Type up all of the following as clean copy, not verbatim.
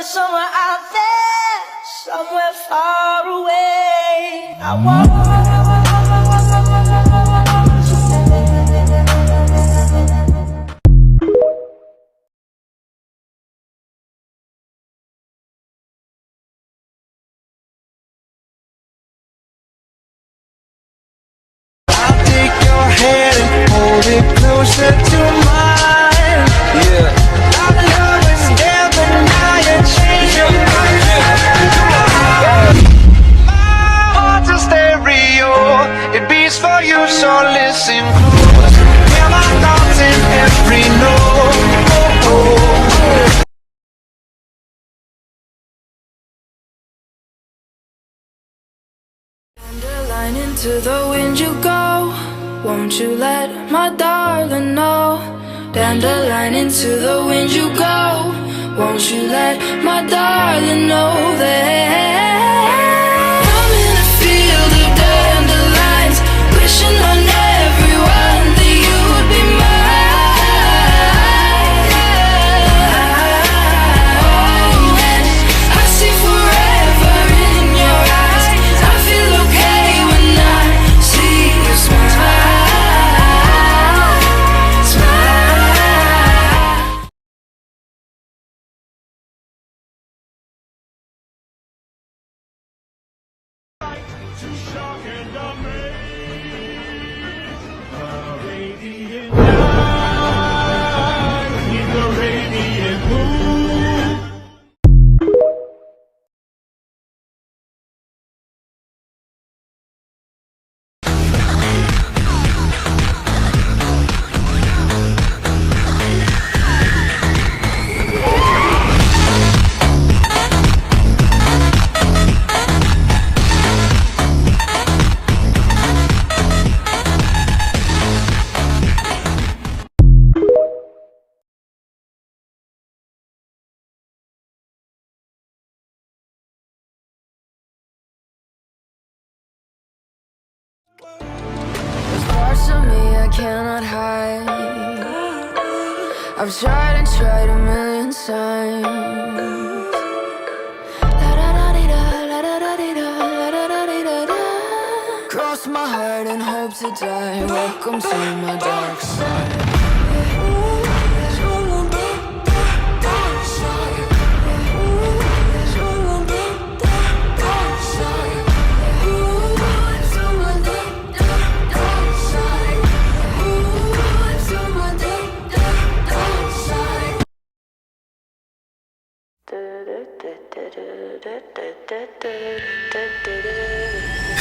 somewhere out there, somewhere far away. I want I'll take your hand and hold it closer to mine. Yeah. Our love is never now, you change your mind. My heart's a stereo, it beats for you, so listen close. Hear my thoughts in every note. Oh, oh. Dandelion, into the wind you go. Won't you let my darling know? Dandelion, into the wind you go. Won't you let my darling know that I'm in a field of dandelions, wishing on everyone that you'd be mine. Oh, and I see forever in your eyes. I feel okay when I see you smile. There's parts of me I cannot hide. I've tried and tried a million times. Cross my heart and hope to die. Welcome to my dark side.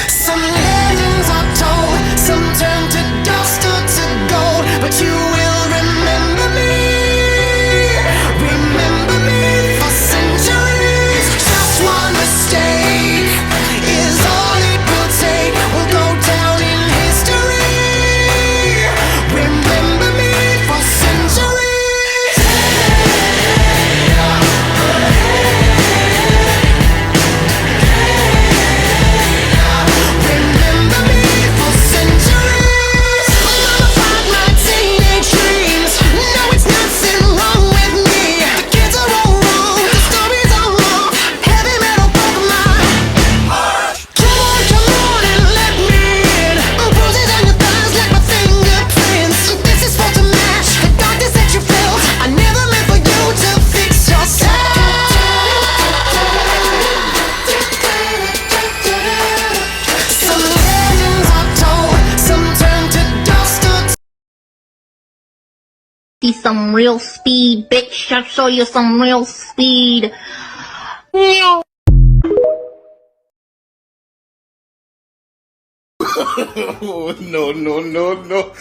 Some legends are told, some turn to dust or to gold, but you will remember me for centuries. Just one mistake is all it will take. We'll go down in history. Remember me for centuries. Remember me for centuries. Mummified my teenage dreams. No, it's nothing wrong with me. The kids are all wrong, the stories are wrong. Heavy metal broke my heart. Come on and let me in. Bruises on your thighs like my fingerprints. This is for to match the darkness that you felt. I never meant for you to fix yourself. Some legends are told, some turn to dust or See some real speed, bitch. I'll show you some real speed. Meow. Oh, no, no, no, no.